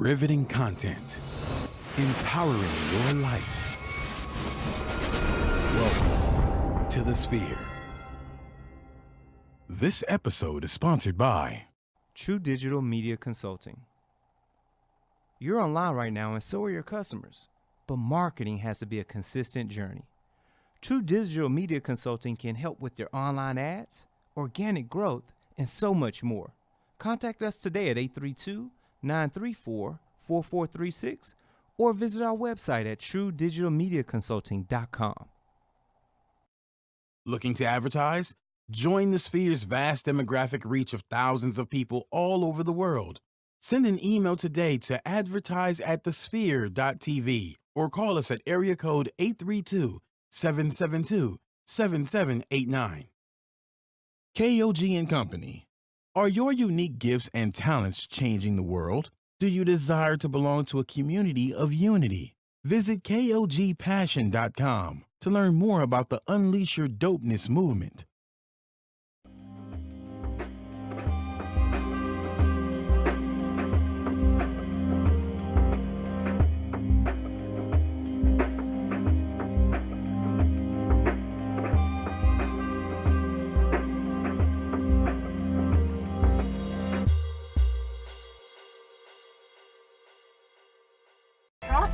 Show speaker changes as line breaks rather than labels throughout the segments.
Riveting content. Empowering your life. Welcome to The Sphere. This episode is sponsored by
True Digital Media Consulting. You're online right now and so are your customers, but marketing has to be a consistent journey. True Digital Media Consulting can help with your online ads, organic growth, and so much more. Contact us today at 832-934-4436 or visit our website at truedigitalmediaconsulting.com.
Looking to advertise? Join the Sphere's vast demographic reach of thousands of people all over the world. Send an email today to advertise@thesphere.tv or call us at area code 832-772-7789. KOG and Company. Are your unique gifts and talents changing the world? Do you desire to belong to a community of unity? Visit KOGpassion.com to learn more about the Unleash Your Dopeness movement.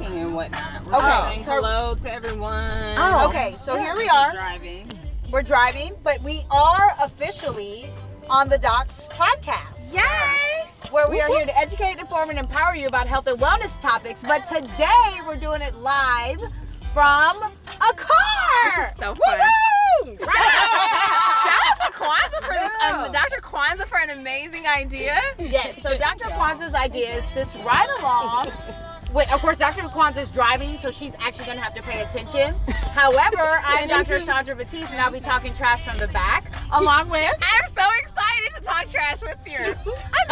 And whatnot.
Okay,
so hello to everyone.
Oh, okay. So here we are.
Driving.
We're driving, but we are officially on the Docs podcast.
Yay!
Where we are here to educate, inform, and empower you about health and wellness topics. But today we're doing it live from a car.
This is so fun.
Woo-hoo!
Shout out to Kwanzaa for this, Dr. Kwanzaa for an amazing idea.
Yes. So Dr. Kwanzaa's idea is to ride along. Of course, Dr. Kwanzaa is driving, so she's actually going to have to pay attention. However, I'm Dr. Chandra Batiste, and I'll be talking trash from the back, along with...
I'm so excited to talk trash with you. I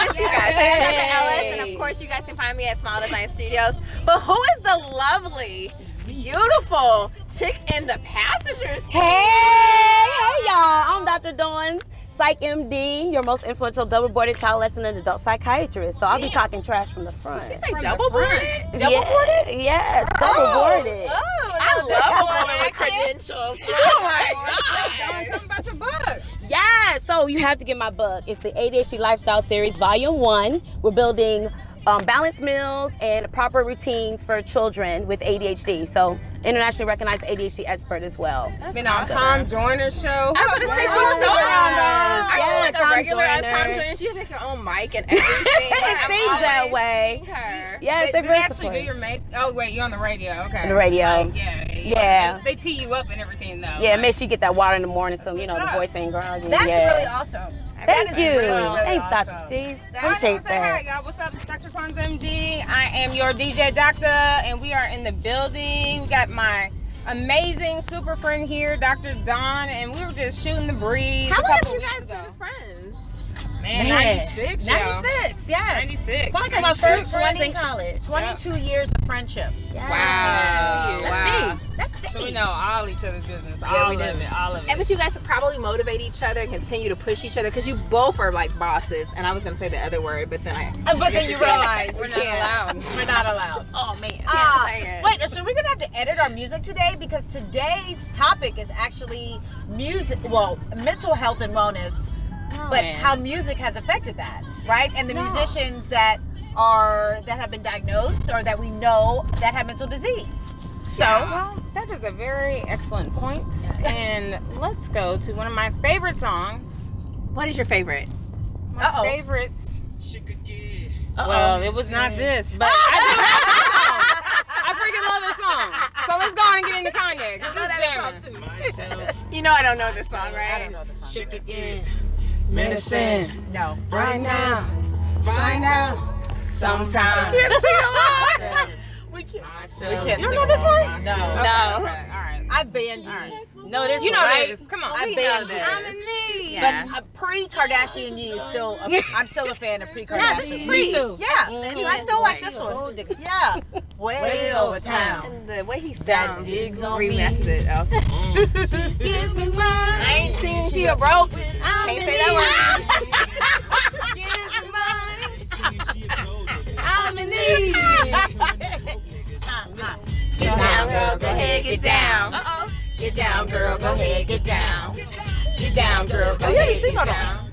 miss you guys. I'm Dr. Ellis, and of course, you guys can find me at Smile Design Studios. But who is the lovely, beautiful chick in the passenger seat?
Hey y'all, I'm Dr. Dawn, Psych MD, your most influential double-boarded child lesson and adult psychiatrist. So I'll be talking trash from the front.
She's like double-boarded?
Double-boarded? Yes, double-boarded.
Oh, I love a woman with credentials. Oh my God.
Tell me about your book.
Yeah, so you have to get my book. It's the ADHD Lifestyle Series, Volume 1. We're building balanced meals and proper routines for children with ADHD. So internationally recognized ADHD expert as well.
Been on Tom Joyner's show.
I was going to say, she's so Are you like a regular on Tom Joyner? She has like her own mic and everything.
It seems that way.
Her.
Yes,
they actually do your make. Oh wait, you're on the radio. Okay.
On the radio.
Like,
yeah.
They tee you up and everything though.
Yeah, make sure you get that water in the morning so you know the voice ain't groggy.
That's really awesome.
Thank you.
really
Thanks,
awesome.
Dr. T.
Appreciate
Appreciate
that. Hi,
that.
y'all. What's up? It's Dr. Kwanzaa MD. I am your DJ doctor, and we are in the building. We got my amazing super friend here, Dr. Dawn, and we were just shooting the breeze.
How
a
long have
couple
you
weeks
guys
ago.
been friends?
Man, 96, y'all.
96, yes.
96.
Like
My first friends in college.
22 years of friendship.
Yes.
Wow.
That's
Wow.
deep. That's deep.
So we know all each other's business.
Yeah,
All
we
of
do.
it. All of it.
And but you guys probably motivate each other and continue to push each other because you both are like bosses. And I was gonna say the other word, but then
But then you realize
We're not allowed.
we're not allowed.
oh man,
Wait, so we're gonna have to edit our music today because today's topic is actually music. Well, mental health and wellness, but
man.
how music has affected that, right? And the musicians that have been diagnosed or that we know that have mental disease. So
Well, that is a very excellent point. And let's go to one of my favorite songs.
what is your favorite?
My
Uh-oh.
favorite. Well, it was not this, but I freaking love this song. So let's go on and get into Kanye. Because this jamming.
You know I don't know this song, right?
I don't know the song.
Medicine
No.
right now. Find out sometime.
We can't.
You
don't know this one? No.
Okay,
No.
okay, all right.
I banned you.
No, this
You know
right?
this. Come on.
I banned you.
I'm in need.
But pre-Kardashian you still, I'm still a fan of pre-Kardashian.
Me too.
Yeah, I still watch this one. Yeah, way over town.
And the way he
That
sounds,
digs on me.
remastered it also.
Gives me money.
I ain't seen she a broke. Can't say that
Gives me money. I'm in need.
ahead, get down.
Get down, girl, go ahead, get down. Get down, girl, go ahead, get down.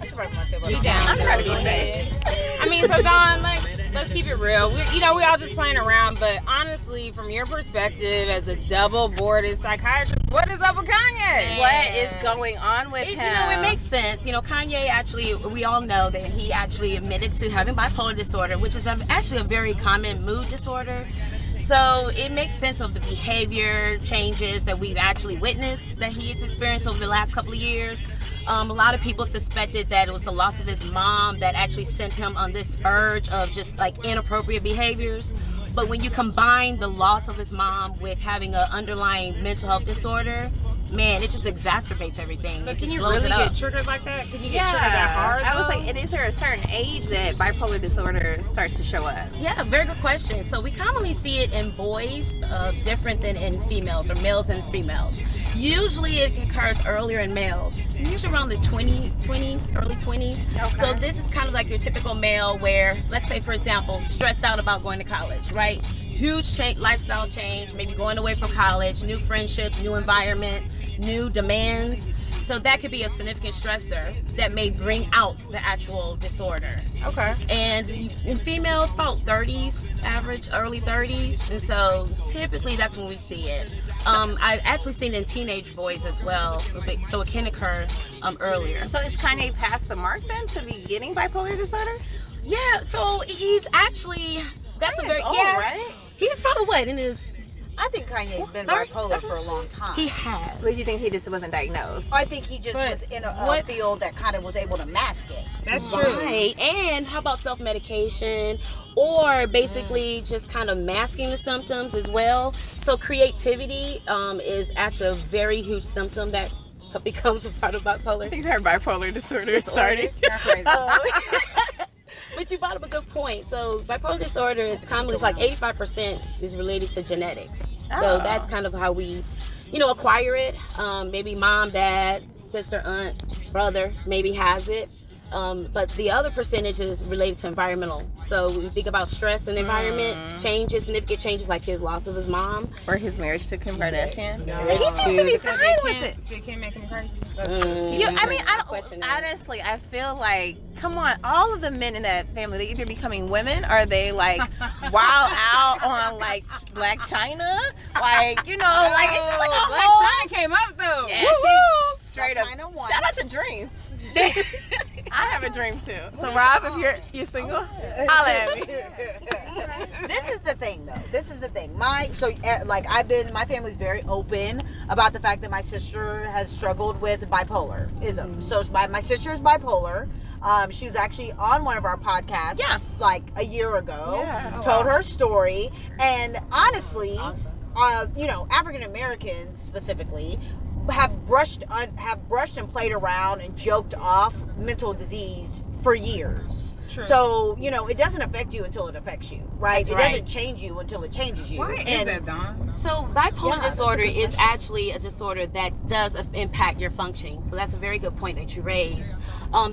Get down.
I'm trying to be fake.
I mean, so Dawn, like, let's keep it real. We all just playing around, but honestly, from your perspective as a double-boarded psychiatrist, what is up with Kanye?
What is going on with him?
It makes sense. Kanye actually, we all know that he actually admitted to having bipolar disorder, which is actually a very common mood disorder. So it makes sense of the behavior changes that we've actually witnessed that he has experienced over the last couple of years. A lot of people suspected that it was the loss of his mom that actually sent him on this urge of just like inappropriate behaviors. But when you combine the loss of his mom with having an underlying mental health disorder, man, it just exacerbates everything.
But
it
can
just
you
blows
really
it up.
get triggered like that? Can you get triggered that hard?
I was
though?
like, and is there a certain age that bipolar disorder starts to show up?
Yeah, very good question. So we commonly see it in boys, different than in females, or males and females. Usually it occurs earlier in males, usually around the 20s, early 20s.
Okay.
So this is kind of like your typical male where, let's say for example, stressed out about going to college, right? Huge lifestyle change, maybe going away from college, new friendships, new environment, new demands. So that could be a significant stressor that may bring out the actual disorder.
Okay.
And in females, about 30s, average, early 30s. And so typically that's when we see it. I've actually seen it in teenage boys as well. So it can occur earlier.
So is Kanye past the mark then to be getting bipolar disorder?
Yeah, so he's actually, that's a very,
old,
yes,
right?
He's probably what, in his,
I think Kanye's been
30?
bipolar for a long time.
he has.
But you think he just wasn't diagnosed?
I think he just
But
was in a
what's-
field that kind of was able to mask it.
That's true.
Right. And how about self-medication or basically just kind of masking the symptoms as well? So creativity is actually a very huge symptom that becomes a part of bipolar.
I think her bipolar disorder is starting.
But you brought up a good point. So bipolar disorder is commonly, it's like 85% is related to genetics. So that's kind of how we, acquire it. Maybe mom, dad, sister, aunt, brother maybe has it. But the other percentage is related to environmental. So when you think about stress and environment, changes, significant changes like his loss of his mom.
Or his marriage to Kim Kardashian.
Yeah.
He seems to be fine with it.
They can't make him crazy.
Honestly, I feel like, come on, all of the men in that family, they either becoming women or they like wild out on like Black China. Like, it's just like a
Black
whole.
China came up though.
Yeah, she's straight up.
China won.
Shout out to Dream. I have a dream too. So Rob, if you're single, holla at me.
This is the thing though. This is the thing. My family's very open about the fact that my sister has struggled with bipolarism. So my sister is bipolar. She was actually on one of our podcasts like a year ago.
Yeah.
Told her story, and honestly, African Americans specifically have brushed and played around and joked off mental disease for years.
True.
So, it doesn't affect you until it affects you, right?
That's
It
right.
doesn't change you until it changes you.
Why is that, Dawn?
So bipolar
Yeah, that's a
disorder
good
is
question.
actually a disorder that does impact your functioning. So that's a very good point that you raised.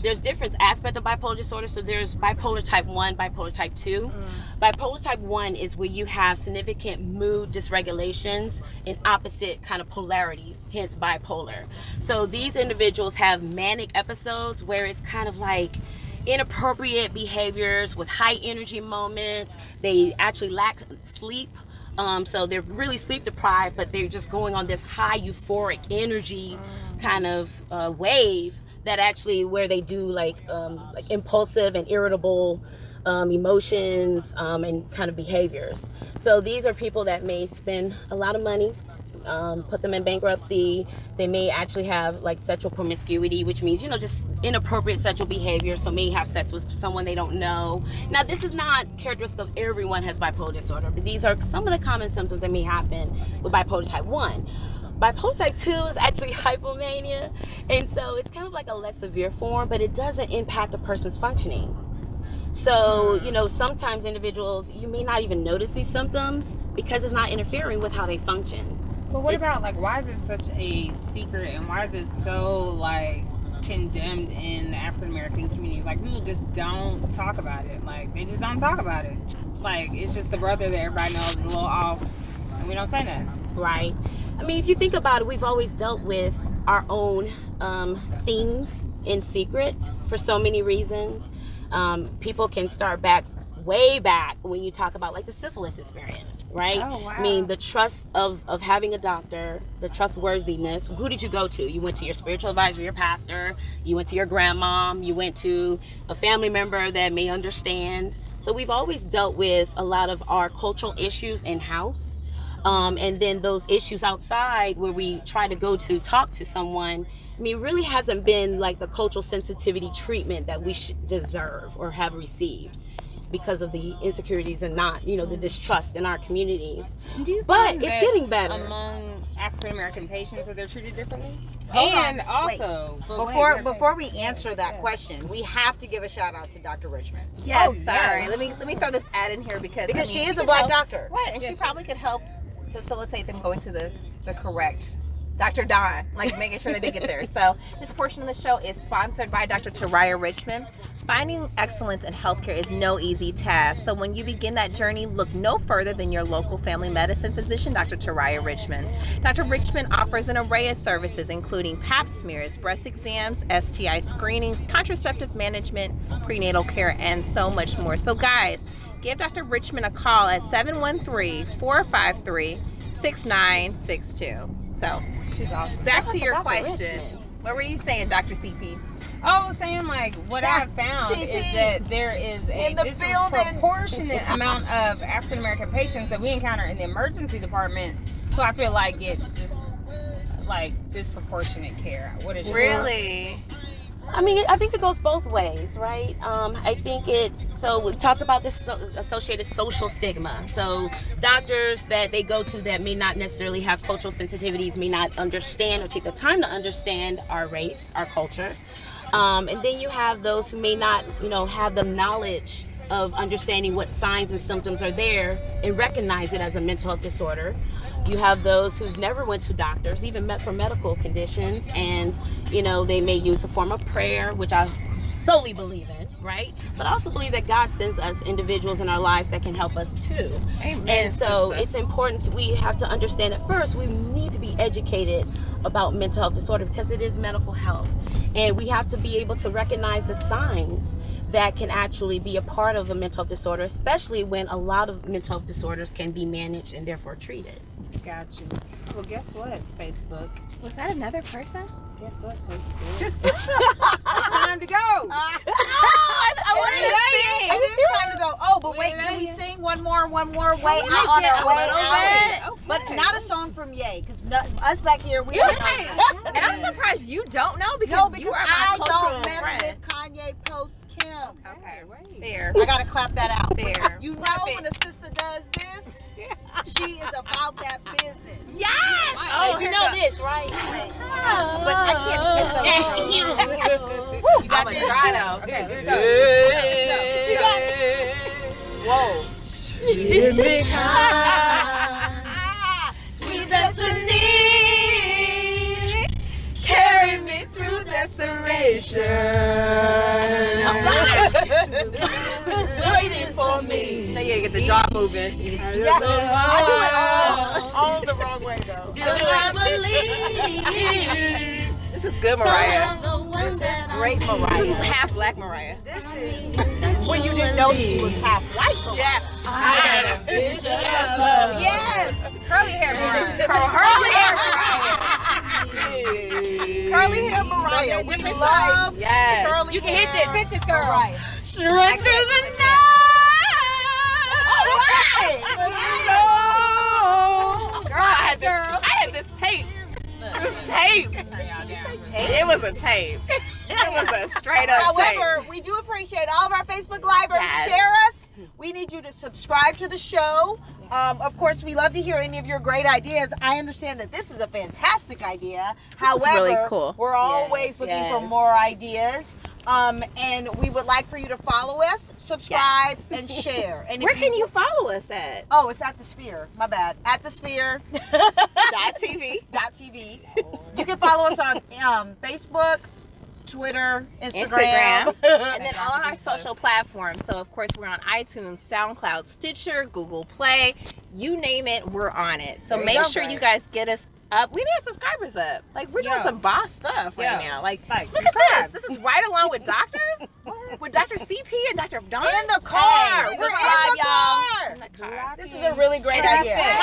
There's different aspects of bipolar disorder. So there's bipolar type 1, bipolar type 2. Bipolar type 1 is where you have significant mood dysregulations in opposite kind of polarities, hence bipolar. So these individuals have manic episodes where it's kind of like inappropriate behaviors with high energy moments. They actually lack sleep. So they're really sleep deprived, but they're just going on this high euphoric energy kind of wave that actually where they do like impulsive and irritable emotions and kind of behaviors. So these are people that may spend a lot of money, put them in bankruptcy. They may actually have like sexual promiscuity, which means, just inappropriate sexual behavior. So may have sex with someone they don't know. Now, this is not characteristic of everyone has bipolar disorder, but these are some of the common symptoms that may happen with bipolar type 1. Bipolar type 2 is actually hypomania, and so it's kind of like a less severe form, but it doesn't impact a person's functioning. So, sometimes individuals, you may not even notice these symptoms because it's not interfering with how they function.
But what about why is it such a secret and why is it so condemned in the African American community? People just don't talk about it. They just don't talk about it. It's just the brother that everybody knows is a little off and we don't say that.
Right. I mean, if you think about it, we've always dealt with our own things in secret for so many reasons. People can start way back when you talk about like the syphilis experience, right?
Oh, wow.
I mean, the trust of having a doctor, the trustworthiness. Who did you go to? You went to your spiritual advisor, your pastor, you went to your grandmom, you went to a family member that may understand. So we've always dealt with a lot of our cultural issues in-house. And then those issues outside where we try to go to talk to someone, I mean, really hasn't been like the cultural sensitivity treatment that we should deserve or have received because of the insecurities and not, the distrust in our communities. But it's getting better.
Among African American patients, that they're treated differently?
Hold
and
on,
also,
before we answer that question, we have to give a shout out to Dr. Richmond.
Yes,
Oh,
sorry.
yes.
Let me throw this ad in here because
She is a
could
black
help-
doctor.
Right, and she probably could help facilitate them going to the correct Dr. Don, like making sure that they get there. So this portion of the show is sponsored by Dr. Taraya Richmond. Finding excellence in healthcare is no easy task. So when you begin that journey, look no further than your local family medicine physician, Dr. Taraya Richmond. Dr. Richmond offers an array of services, including pap smears, breast exams, STI screenings, contraceptive management, prenatal care, and so much more. So guys, give Dr. Richmond a call at 713-453-6962. So
she's awesome.
back to your
Dr.
question.
Richmond.
What were you saying, Dr. CP?
I was saying, like, what I have found
CP
is that there is a
in the
disproportionate amount of African American patients that we encounter in the emergency department who I feel like get just like disproportionate care. What is your
Really?
I mean, I think it goes both ways, right? I think so we talked about this associated social stigma. So doctors that they go to that may not necessarily have cultural sensitivities, may not understand or take the time to understand our race, our culture. And then you have those who may not, have the knowledge of understanding what signs and symptoms are there and recognize it as a mental health disorder. You have those who've never went to doctors, even met for medical conditions, and they may use a form of prayer, which I solely believe in, right? But I also believe that God sends us individuals in our lives that can help us too.
Amen.
And so it's important, we have to understand that first we need to be educated about mental health disorder because it is medical health. And we have to be able to recognize the signs that can actually be a part of a mental health disorder, especially when a lot of mental health disorders can be managed and therefore treated.
Got you. Well, guess what, Facebook?
Was that another person?
Guess what, Facebook? It's time to go.
I wanted to sing.
It is time to go. Oh, but wait, can we sing one more way out on our way out?
Okay.
But not a song from Ye, because us back here, we don't know that.
And I'm surprised you don't know because you are my
I
cultural
don't mess
friend.
with Kanye post Kim.
Okay,
wait.
fair.
I gotta clap that out.
Fair.
You know when a sister does this, she is about that business.
Yes!
Oh, you know this, right?
Wait, but I can't hit those.
You got this right out.
Okay, let's go.
Whoa.
Sweet destiny, carry me through desperation. Waiting for me. Now you gotta get the jaw moving.
Yes. I do it all the wrong way though.
This is good, Mariah.
This is great,
This is
Mariah.
half black Mariah.
This is when you didn't know she was half white.
Yeah. I got a vision of love.
Yes. Curly hair, Mariah.
Curly
Curly
hair.
hair Mariah. We love
Yes.
curly
You can
hair.
hit this girl.
Mariah.
Run through the night. Girl, I had this tape. It was a tape. It was a straight up
However, we do appreciate all of our Facebook Livers.
Yes.
Share us. We need you to subscribe to the show. Of course, we love to hear any of your great ideas. I understand that this is a fantastic idea. However,
really cool.
we're always looking for
yes.
more ideas. And we would like for you to follow us, subscribe, and share. And
Where can you follow us at?
Oh, it's at the Sphere. My bad. At the Sphere.
.tv.
.tv. You can follow us on Facebook, Twitter, Instagram.
And then all on our social platforms. So, of course, we're on iTunes, SoundCloud, Stitcher, Google Play. You name it, we're on it. So
There you
make
go.
sure you guys get us up. We need our subscribers up. Like, we're doing
Yo.
some boss stuff right
Yo.
now. Like look
subscribe.
at this. This is right along with doctors. With Dr. CP and Dr. Don.
In the car.
Hey,
We're
subscribe,
in the car.
In the car.
This is a really great
Traffic.
idea.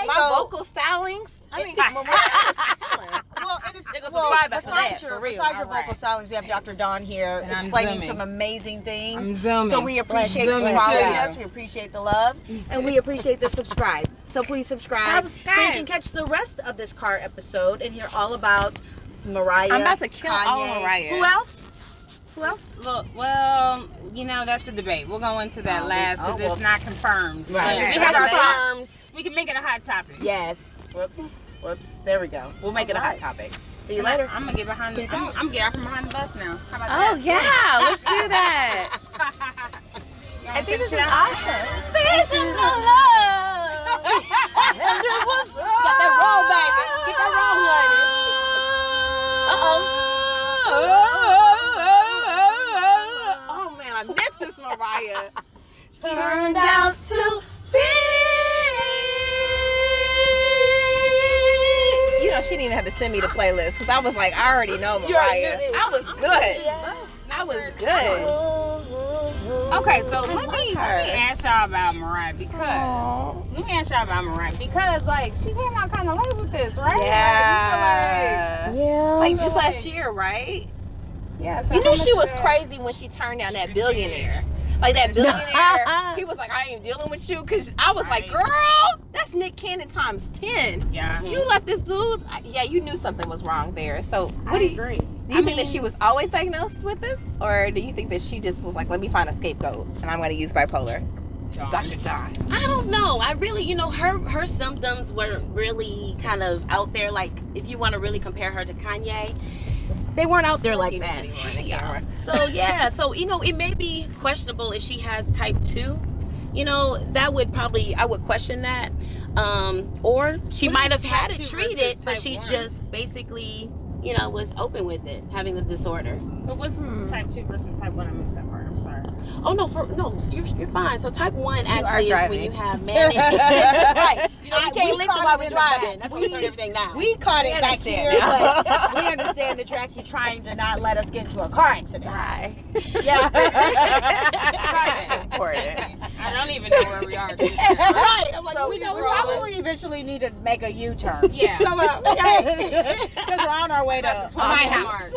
My
So-
vocal stylings. I mean, Mariah.
Well, and it's,
Nigga,
well,
subscribe after
besides
that,
your,
for real.
besides your
All right.
vocal stylings, we have Dr. Dawn here
And I'm
explaining
zooming.
some amazing things.
I'm zooming.
So we appreciate you
zooming
following
too.
us. We appreciate the love. And we appreciate the subscribe. So please subscribe. So you
Subscribe.
can catch the rest of this car episode and hear all about Mariah.
I'm about to kill all
Kanye.
Mariah.
Who else? Who else?
Look, well, you know, that's a debate. We'll go into that last because
well.
it's not confirmed.
Right.
But
We
we
have
can
our
confirmed. We can make it a hot topic.
Yes.
Whoops. Whoops. There we go. We'll make it a hot topic. See you later.
I'm gonna get behind.
Peace out.
I'm getting out from behind the bus now. How about
Oh,
that?
yeah. Let's do that.
I
think this is awesome.
Vision of love. Got that roll, baby. Get that roll, honey.
Oh, man. I missed this, Mariah.
Turned out to be.
You know, she didn't even have to send me the playlist because I was like, I already know
You already
Mariah.
knew this.
I was good. I was good.
Okay, so let me ask y'all about Mariah because like she came out kind of late with this, right?
Yeah. Like just
like-
last year, right?
Yeah. So
You
how
knew she
much
was
of that-
crazy when she turned down that billionaire. Like that billionaire, he was like, I ain't dealing with you. Cause I was like,
Right.
girl, that's Nick Cannon times 10.
Yeah.
You left this dude. Yeah, you knew something was wrong there. So what
I
do you
agree.
Do you think that she was always diagnosed with this? Or do you think that she just was like, let me find a scapegoat and I'm gonna use bipolar? Dr. Don.
I don't know. I really, you know, her symptoms were really kind of out there. Like, if you want to really compare her to Kanye, they weren't out there like that.
Yeah.
So yeah, so you know, it may be questionable if she has type 2. You know, that would probably, I would question that. Or she
What
might
is
have had
type
it
2
treated,
versus
but
type
she
1?
just basically, you know, was open with it, having the disorder.
But what's type 2 versus type 1? I missed that part. I'm sorry.
Oh no, you're fine. So type 1 actually is when
driving.
you have manic. Right. You know, you
We
can't listen
caught
while
it
we're
in the
driving.
back.
That's why we turn everything down.
We caught it back
understand
here,
now.
but we understand that you're actually trying to not let us get into a car accident.
Hi.
Yeah.
Important.
I don't even know where we are.
Right. I'm like,
So
we
we
know
probably eventually need to make a U-turn.
Yeah.
So, because we're on our way to
My
my
house.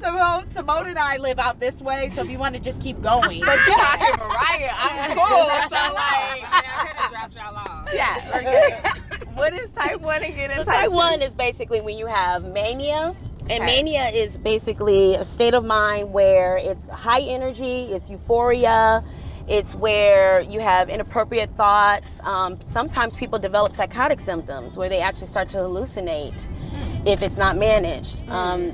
So Simone and I live out this way, so if you want to just keep going.
But you talking Mariah, I'm cool. So
I
like,
could have dropped y'all off.
yeah, we're good. What is type 1 again?
So
And
type
2?
1 is basically when you have mania. And
Okay.
mania is basically a state of mind where it's high energy, it's euphoria, it's where you have inappropriate thoughts. Sometimes people develop psychotic symptoms where they actually start to hallucinate if it's not managed.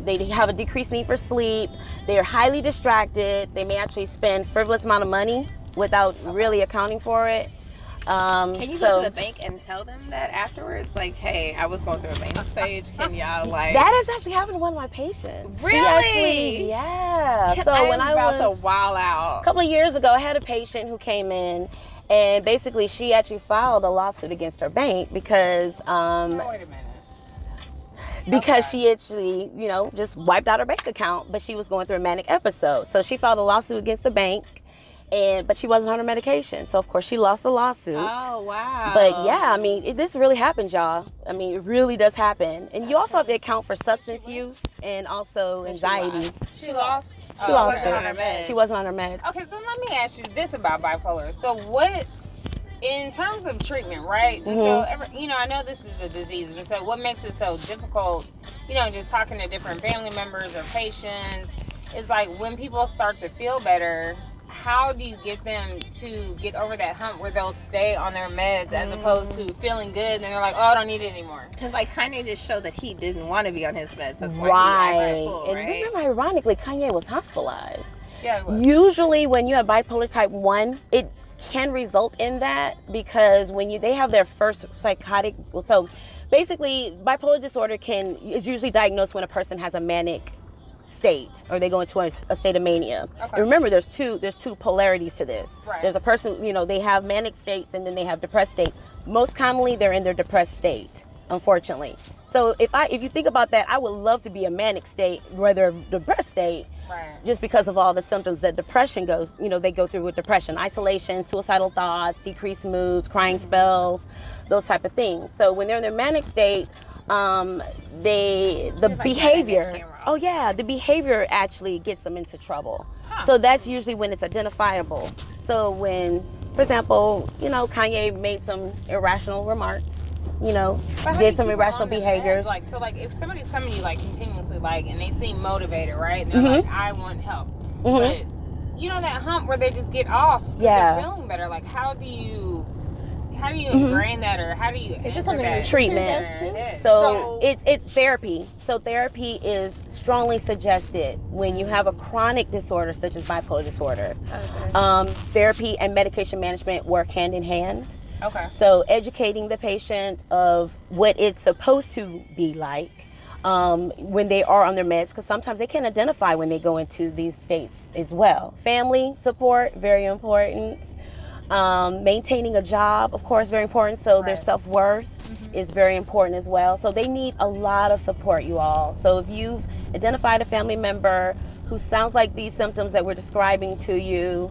They have a decreased need for sleep, they're highly distracted, they may actually spend frivolous amount of money without really accounting for it.
Can you go to the bank and tell them that afterwards? Like, hey, I was going through a bank stage. Can y'all like?
That has actually happened to one of my patients. She
Really?
actually, yeah. So when I
about
was
to wild out.
a couple of years ago, I had a patient who came in, and basically she actually filed a lawsuit against her bank because
Wait a minute.
she actually, you know, just wiped out her bank account, but she was going through a manic episode. So she filed a lawsuit against the bank, but she wasn't on her medication. So of course she lost the lawsuit.
Oh wow.
But yeah, I mean, this really happens, y'all. I mean, it really does happen. And you also have to account for substance use and also anxiety.
She lost.
She lost
wasn't on her
it.
meds.
She wasn't on her meds.
Okay, so let me ask you this about bipolar. So what, in terms of treatment, right? And so, you know, I know this is a disease, and so what makes it so difficult, you know, just talking to different family members or patients, is like when people start to feel better, how do you get them to get over that hump where they'll stay on their meds as opposed to feeling good and they're like, oh, I don't need it anymore?
Because like Kanye just showed that he didn't want to be on his meds. That's why
Right.
he acted full,
And
right?
remember, ironically, Kanye was hospitalized.
Yeah, it was.
Usually when you have bipolar type 1, it can result in that because when they have their first psychotic, so basically bipolar disorder is usually diagnosed when a person has a manic state or they go into a state of mania.
Okay.
And remember, there's two polarities to this.
Right.
There's a person, you know, they have manic states and then they have depressed states. Most commonly they're in their depressed state. unfortunately. So if you think about that, I would love to be a manic state rather than a depressed state.
Right.
Just because of all the symptoms that depression goes, they go through with depression, isolation, suicidal thoughts, decreased moods, crying spells, those type of things. So when they're in their manic state, the behavior, the behavior actually gets them into trouble. So that's usually when it's identifiable. So when, for example, Kanye made some irrational remarks, did some irrational behaviors.
Like if somebody's coming to you like continuously, like, and they seem motivated, right? And they're like, I want help. But that hump where they just get off because they're feeling better. Like, how do you ingrain that, or how do you
Is this something
treatment? So it's therapy. So therapy is strongly suggested when you have a chronic disorder such as bipolar disorder. Okay. Therapy and medication management work hand in hand.
Okay.
So educating the patient of what it's supposed to be like when they are on their meds, because sometimes they can't identify when they go into these states as well. Family support, very important. Maintaining a job, of course, very important. So their self-worth is very important as well. So they need a lot of support, you all. So if you've identified a family member who sounds like these symptoms that we're describing to you,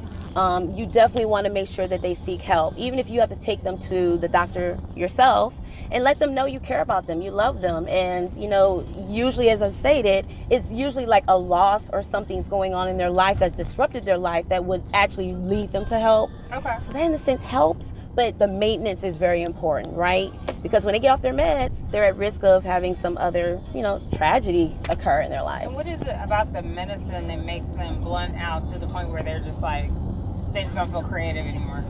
you definitely want to make sure that they seek help, even if you have to take them to the doctor yourself, and let them know you care about them, you love them. And usually, as I stated, it's usually like a loss or something's going on in their life that's disrupted their life that would actually lead them to help.
Okay.
So that in a sense helps, but the maintenance is very important, right? Because when they get off their meds, they're at risk of having some other, tragedy occur in their life.
And what is it about the medicine that makes them blunt out to the point where they're just like, they just don't feel creative anymore?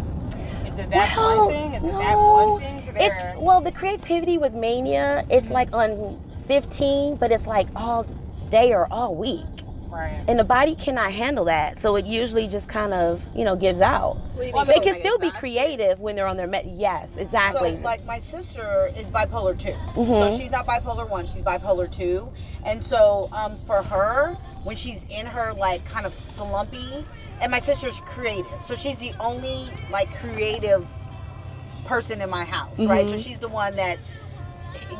Is it that blunting? Is it that blunting to their...
The creativity with mania, it's like on 15, but it's like all day or all week.
Right.
And the body cannot handle that. So it usually just kind of, gives out. They can still be creative when they're on their med. Yes, exactly.
So, like, my sister is bipolar 2. So she's not bipolar 1, she's bipolar 2. And so for her, when she's in her, like, kind of slumpy, and my sister's creative. So she's the only, like, creative person in my house, right? So she's the one that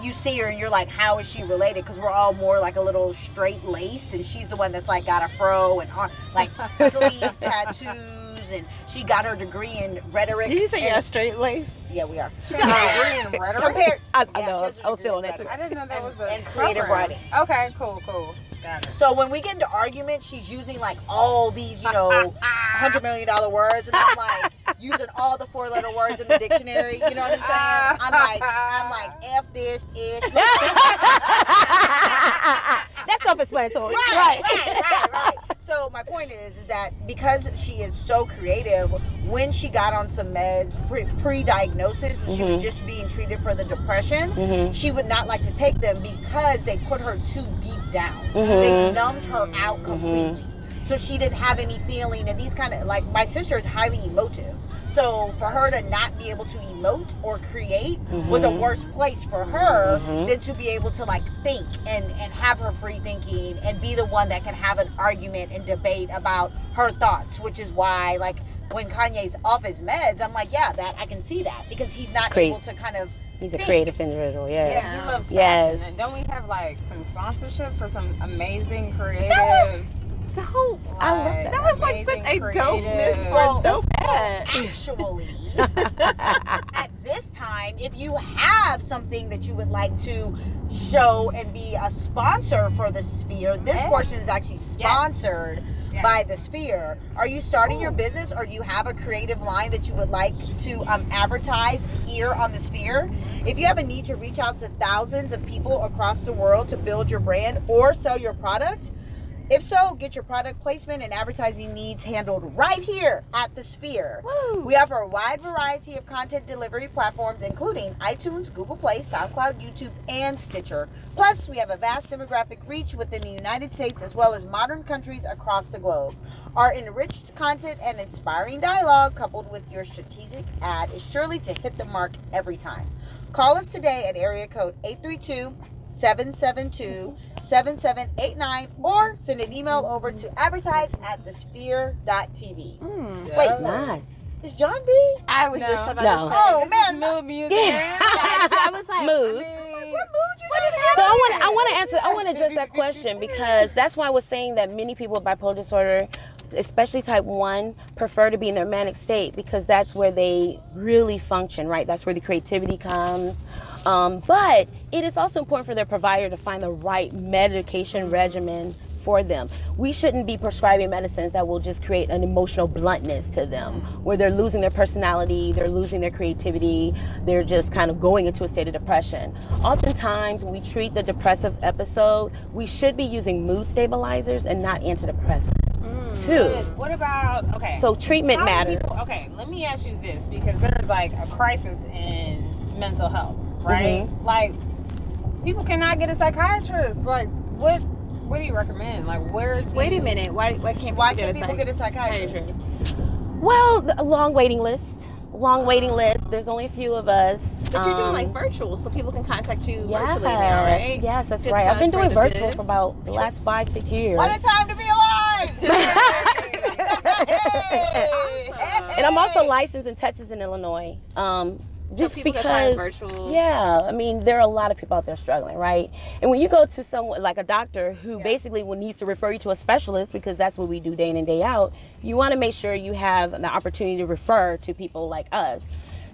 you see her and you're like, how is she related? Because we're all more like a little straight-laced, and she's the one that's like got a fro and like sleeve tattoos, and she got her degree in rhetoric.
Did you say you're straight-laced?
Yeah, we are.
She got a degree in rhetoric?
Compared,
I know, I was still on that too.
I didn't know that was a
and creative
program.
writing.
Okay, cool. Got it.
So when we get into arguments, she's using like all these, $100 million words, and I'm like using all the 4-letter words in the dictionary. You know what I'm saying? I'm like F this ish.
That's self-explanatory.
Right. So my point is that because she is so creative, when she got on some meds pre-diagnosis, she was just being treated for the depression, she would not like to take them because they put her too deep down. They numbed her out completely. So she didn't have any feeling, and these kind of, like, my sister is highly emotive. So for her to not be able to emote or create was a worse place for her than to be able to like think and have her free thinking and be the one that can have an argument and debate about her thoughts, which is why like when Kanye's off his meds, I'm like, yeah, that I can see that because he's not able to kind of
He's a creative individual, yes.
Yeah, he loves
yes.
fashion. And don't we have like some sponsorship for some amazing creative?
That was dope.
I love
that. That was like such a dopeness for a dope ad.
Actually, at this time, if you have something that you would like to show and be a sponsor for the Sphere, this portion is actually sponsored by the Sphere. Are you starting your business, or do you have a creative line that you would like to advertise here on the Sphere? If you have a need to reach out to thousands of people across the world to build your brand or sell your product, if so, get your product placement and advertising needs handled right here at the Sphere.
Woo.
We offer a wide variety of content delivery platforms, including iTunes, Google Play, SoundCloud, YouTube, and Stitcher. Plus, we have a vast demographic reach within the United States as well as modern countries across the globe. Our enriched content and inspiring dialogue, coupled with your strategic ad, is surely to hit the mark every time. Call us today at area code 832-772-7789 or send an email over to advertise@thesphere.tv. Wait,
Nice.
is John B?
I was just about
No.
to say.
Oh man,
Mood music.
Yeah.
I was like,
Mood.
I mean,
So I want to address that question because that's why I was saying that many people with bipolar disorder, especially type 1, prefer to be in their manic state because that's where they really function, right? That's where the creativity comes. But it is also important for their provider to find the right medication regimen for them. We shouldn't be prescribing medicines that will just create an emotional bluntness to them, where they're losing their personality, they're losing their creativity, they're just kind of going into a state of depression. Oftentimes, when we treat the depressive episode, we should be using mood stabilizers and not antidepressants too.
What about, okay.
So treatment
How do
matters.
people- okay, let me ask you this because there's like a crisis in mental health, right? Like, people cannot get a psychiatrist. Like, what do you recommend? Like, where do
Wait a minute. Why can't people get a psychiatrist?
Well, a long waiting list. There's only a few of us.
But you're doing like virtual, so people can contact you virtually now, right?
Yes, that's
Good
right. I've
plug
been
for
doing
the
virtual
biz.
for about the last 5-6 years.
What a time to be alive!
And I'm also licensed in Texas and Illinois. Just
people can find
because,
virtual.
yeah, I mean, there are a lot of people out there struggling, right? And when you go to someone like a doctor who basically needs to refer you to a specialist, because that's what we do day in and day out, you want to make sure you have the opportunity to refer to people like us.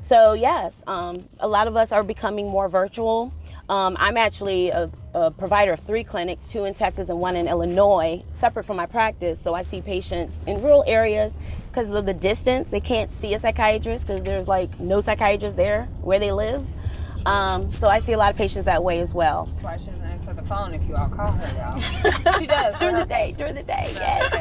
So yes, a lot of us are becoming more virtual. I'm actually a provider of 3 clinics, 2 in Texas and 1 in Illinois, separate from my practice. So I see patients in rural areas because of the distance. They can't see a psychiatrist because there's like no psychiatrist there where they live. So I see a lot of patients that way as well.
That's why she doesn't answer the phone if you all call her, y'all. She does.
During the day, yes.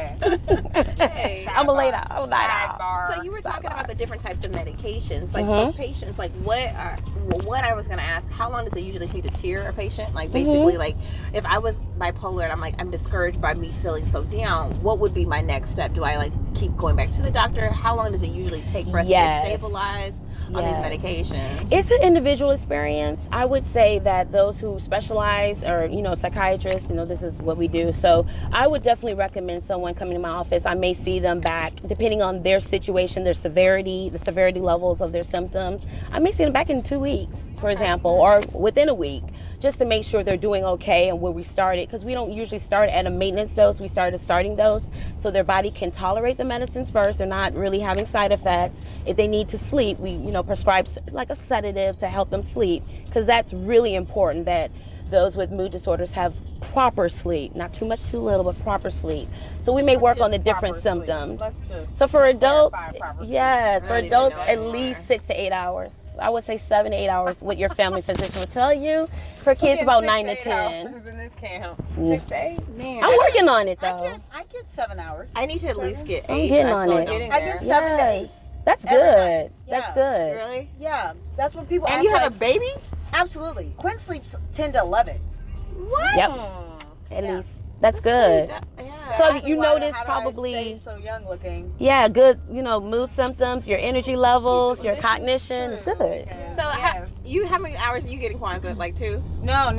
Hey.
I'm a late out. I'm a night out.
Sidebar.
So you were talking about the different types of medications. Like for patients, like what I was gonna ask, how long does it usually take to tear a patient? Like basically like if I was bipolar and I'm discouraged by me feeling so down, what would be my next step? Do I like keep going back to the doctor? How long does it usually take for us to get stabilized on these medications?
It's an individual experience. I would say that those who specialize or, psychiatrists, this is what we do. So I would definitely recommend someone coming to my office. I may see them back, depending on their situation, their severity, the severity levels of their symptoms. I may see them back in 2 weeks, for example, or within a week, just to make sure they're doing okay and where we started, because we don't usually start at a maintenance dose. We start at a starting dose so their body can tolerate the medicines first. They're not really having side effects. If they need to sleep, we prescribe like a sedative to help them sleep, because that's really important that those with mood disorders have proper sleep, not too much, too little, but proper sleep. So we may work on the different symptoms. So for adults, yes, for adults, at least 6 to 8 hours. I would say 7 to 8 hours, what your family physician will tell you. For kids, about 9 to 10.
In this camp. 6 to 8.
Man,
I'm working on it though.
I get 7 hours.
I need to at least get 8.
I'm getting
I
on
feel
it.
like
I get 7 to 8.
That's
Every
good.
night.
That's
Yeah.
good.
Really?
Yeah, that's what people
And
ask.
you have
like,
a baby?
absolutely. Quinn sleeps 10 to 11.
What?
Yep. At least. That's good.
Yeah.
So
Ask me
you
why-
notice
how do I
probably
stay so young looking.
good, mood symptoms, your energy levels, your cognition is good.
So how many hours are you getting, Kwanzaa? Like 2?
No.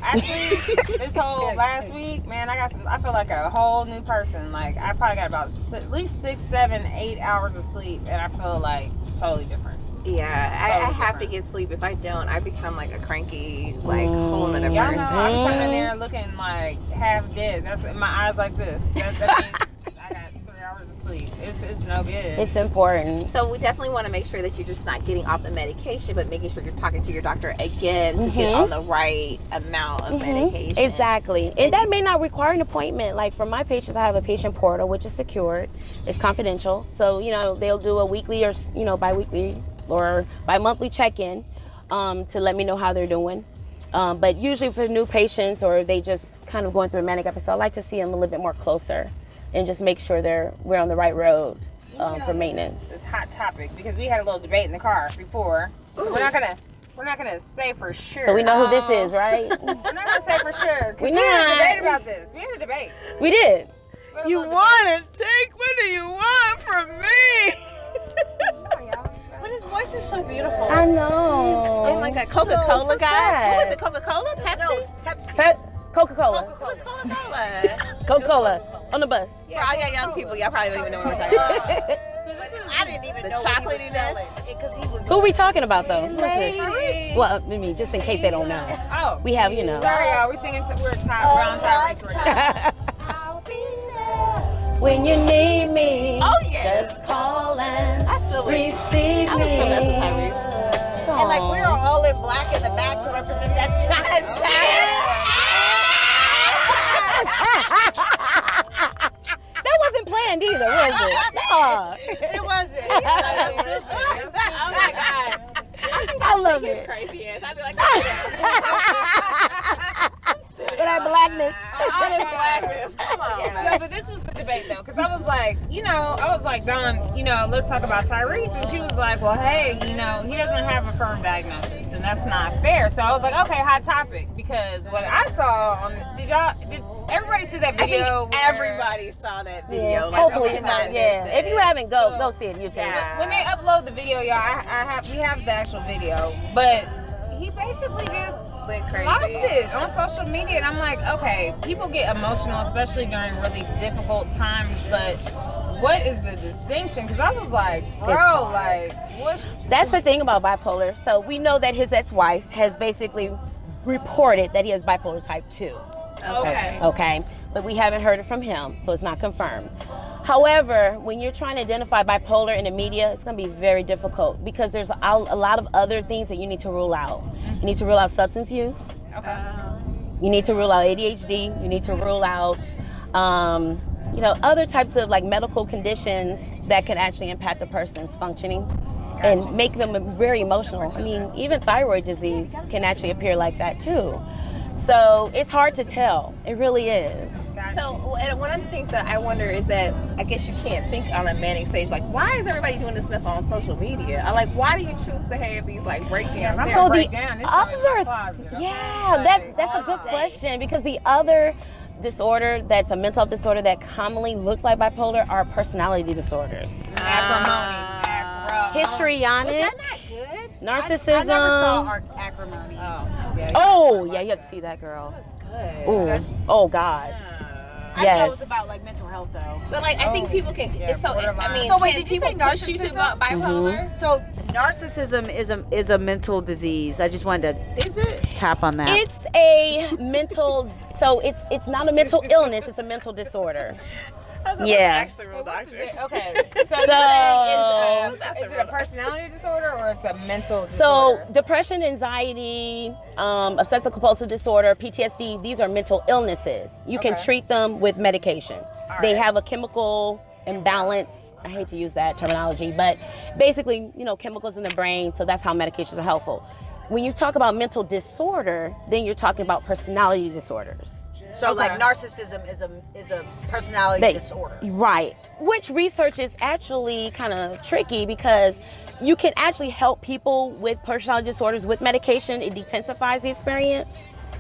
Actually, this whole last week, man, I feel like a whole new person. Like, I probably got about at least 6, 7, 8 hours of sleep, and I feel like totally different.
Yeah, I
Totally
have to
different.
get sleep. If I don't, I become like a cranky, like whole nother
Y'all
person.
know I'm coming in there looking like half dead. That's my eyes like this. That means I got 3 hours of sleep. It's no good.
It's important.
So we definitely want to make sure that you're just not getting off the medication, but making sure you're talking to your doctor again to get on the right amount of medication.
Exactly. And that may not require an appointment. Like for my patients, I have a patient portal, which is secured. It's confidential. So, they'll do a weekly or, bi-weekly or bi-monthly check-in to let me know how they're doing. But usually for new patients or they just kind of going through a manic episode, I like to see them a little bit more closer and just make sure we're on the right road for maintenance.
This hot topic because we had a little debate in the car before. So we're not gonna say for sure.
So we know who this is, right?
We're not gonna say for sure because
We
we had a
not.
debate about this. We had a debate.
We did.
You want to take? What do you want from me?
But his voice is so beautiful.
I know.
And like a Coca-Cola
so
guy.
sad.
What was it? Coca-Cola? Pepsi?
No, it's Pepsi.
Coca-Cola.
What's Coca-Cola?
Coca-Cola on the bus.
For all y'all young people, y'all probably don't even know what we're talking about.
But I didn't even
The
know what he was
chocolatiness.
selling because he was
Who are we talking about though? Who is this?
Lady.
Well, I mean, just in case they don't know.
Oh,
We have, you know.
sorry, y'all. We're singing. We're Brown Tyrese right now.
When you need me,
Oh yeah.
just call and
I still would.
receive
I would
me.
still mess with Tyrese.
And like we're all in black in the back to represent that child.
That wasn't planned either, was it? No.
It wasn't.
Oh my god.
I love
His
it.
crazy ass. I'd be like,
For that blackness.
honest blackness. Come on.
Yeah, but this was the debate though, because I was like, Dawn, let's talk about Tyrese, and she was like, well, hey, he doesn't have a firm diagnosis, and that's not fair. So I was like, okay, hot topic, because what I saw on, did everybody see that
I
video?
think everybody saw that video.
Yeah,
Like,
hopefully
okay,
it's not.
not
Yeah,
this.
if you haven't, go
So-
see it on YouTube.
Yeah.
When they upload the video, y'all, we have the actual video, but he basically just
Went crazy.
lost it on social media, and I'm like, okay, people get emotional, especially during really difficult times, but what is the distinction? Because I was like, bro, like, what's...
That's the thing about bipolar. So we know that his ex-wife has basically reported that he has bipolar type 2.
Okay.
Okay, but we haven't heard it from him, so it's not confirmed. However, when you're trying to identify bipolar in the media, it's going to be very difficult because there's a lot of other things that you need to rule out. You need to rule out substance use.
Okay.
You need to rule out ADHD. You need to rule out, other types of like medical conditions that can actually impact a person's functioning and make them very emotional. I mean, even thyroid disease can actually appear like that too. So it's hard to tell. It really is.
So, and one of the things that I wonder is that I guess you can't think on a manic stage. Like, why is everybody doing this mess on social media? I like, why do you choose to have these like breakdowns?
I'm
there?
So
break
the
down. It's not in my
other,
closet.
yeah, that's a good question because the other disorder that's a mental health disorder that commonly looks like bipolar are personality disorders.
Acrimony.
Histrionic,
Is that not good?
narcissism.
I never saw acrimony.
Oh, yeah, you have to see that girl.
Good.
Ooh. Oh, God.
I
Yes.
know it was about like mental health though.
But like, I think people can.
Yeah,
So, I
borderline.
mean,
So wait,
can
did you
people
say
push you to
narcissism?
bipolar?
So narcissism is a mental disease. I just wanted to
Is it?
tap on that.
It's a mental, so it's not a mental illness, it's a mental disorder. Yeah.
Actually, real doctors.
Okay. So
So-
is it a personality disorder or it's a mental
So
disorder?
depression, anxiety, obsessive compulsive disorder, PTSD, these are mental illnesses. You can
Okay.
treat them with medication. They
right.
have a chemical imbalance. I hate to use that terminology, but basically, chemicals in the brain, so that's how medications are helpful. When you talk about mental disorder, then you're talking about personality disorders.
So like narcissism is a personality
They-
disorder.
Right. Which research is actually kind of tricky because you can actually help people with personality disorders with medication. It detensifies the experience.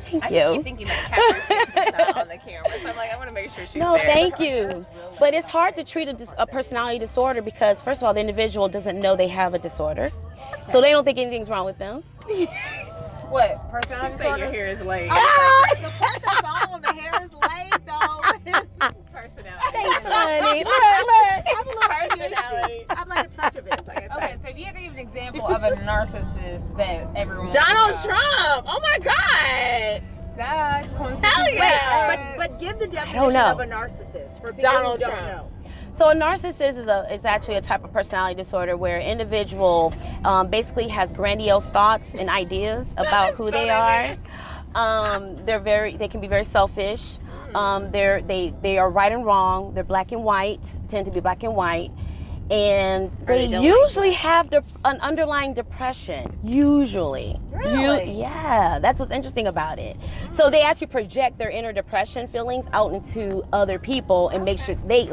Thank
I
you.
just keep thinking that Catherine's not on the camera, so I'm like, I want to make sure she's
No,
there.
thank you. But it's hard to treat a personality disorder because, first of all, the individual doesn't know they have a disorder. So they don't think anything's wrong with them.
What? Personality
Say your
disorder?
hair is late.
The part that's all on the hair is laid though.
Personality.
Thanks, honey. Look.
I have a little
Personality.
I have like a touch of it.
Okay, so if you had to give an example of a narcissist that everyone
Donald
would know.
Trump. Oh my God.
Duh, I just want to
Hell
see
yeah.
But give the definition
don't know.
of a narcissist for people
Donald
who don't
Trump.
know.
So a narcissist is actually a type of personality disorder where an individual basically has grandiose thoughts and ideas about who they are. They can be very selfish. They are right and wrong. They're black and white, tend to be black and white. And they
don't
usually have an underlying depression, usually.
Really?
Yeah, that's what's interesting about it. So they actually project their inner depression feelings out into other people and make sure they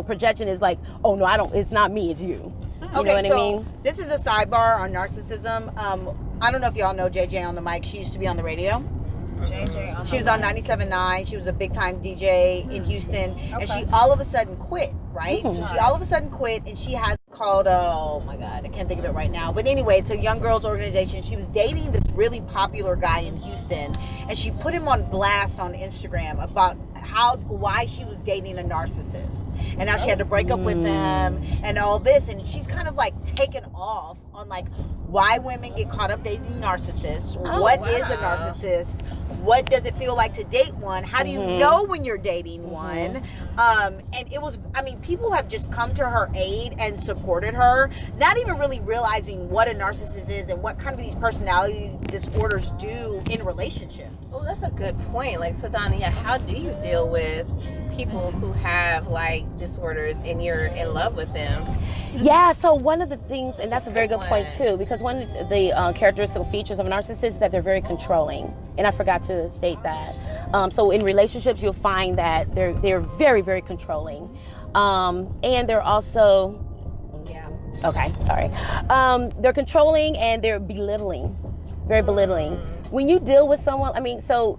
projection is like, oh no, it's not me, it's you. You know what I mean?
This is a sidebar on narcissism. I don't know if y'all know JJ on the mic. She used to be on the radio. She was on 97.9. She was a big time DJ in Houston, and she all of a sudden quit. Right? So she all of a sudden quit, and she has called oh my God, I can't think of it right now. But anyway, it's a young girls organization. She was dating this really popular guy in Houston, and she put him on blast on Instagram about why she was dating a narcissist, and now she had to break up with them and all this, and she's kind of like taken off on like why women get caught up dating narcissists. What is a narcissist? What does it feel like to date one? How do you know when you're dating one? And it was, I mean, people have just come to her aid and supported her, not even really realizing what a narcissist is and what kind of these personality disorders do in relationships.
Well, that's a good point. Like, so Donna, how do you deal with people who have like disorders and you're in love with them?
Yeah, so one of the things, and that's a very good point too, because one of the characteristic features of a narcissist is that they're very controlling, and I forgot to state that. So in relationships, you'll find that they're very, very controlling, and they're also, they're controlling and they're belittling, very belittling. When you deal with someone, I mean, so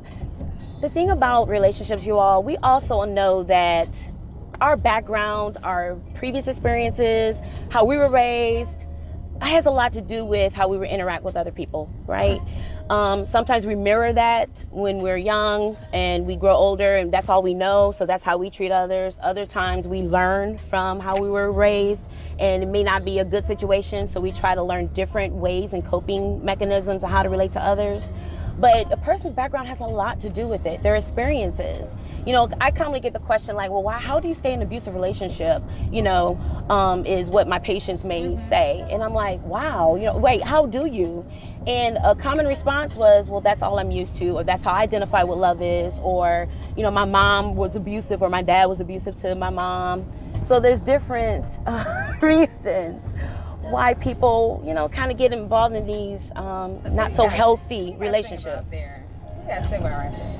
the thing about relationships, you all, we also know that our background, our previous experiences, how we were raised, has a lot to do with how we interact with other people, right? Sometimes we mirror that when we're young and we grow older and that's all we know, so that's how we treat others. Other times we learn from how we were raised and it may not be a good situation, so we try to learn different ways and coping mechanisms of how to relate to others. But a person's background has a lot to do with it, their experiences. You know, I commonly get the question like, well, how do you stay in an abusive relationship? You know, is what my patients may say. And I'm like, wow, you know, wait, how do you? And a common response was, well, that's all I'm used to, or that's how I identify what love is, or, you know, my mom was abusive, or my dad was abusive to my mom. So there's different reasons why people, you know, kind of get involved in these not so healthy relationships.
Yeah, stay right there.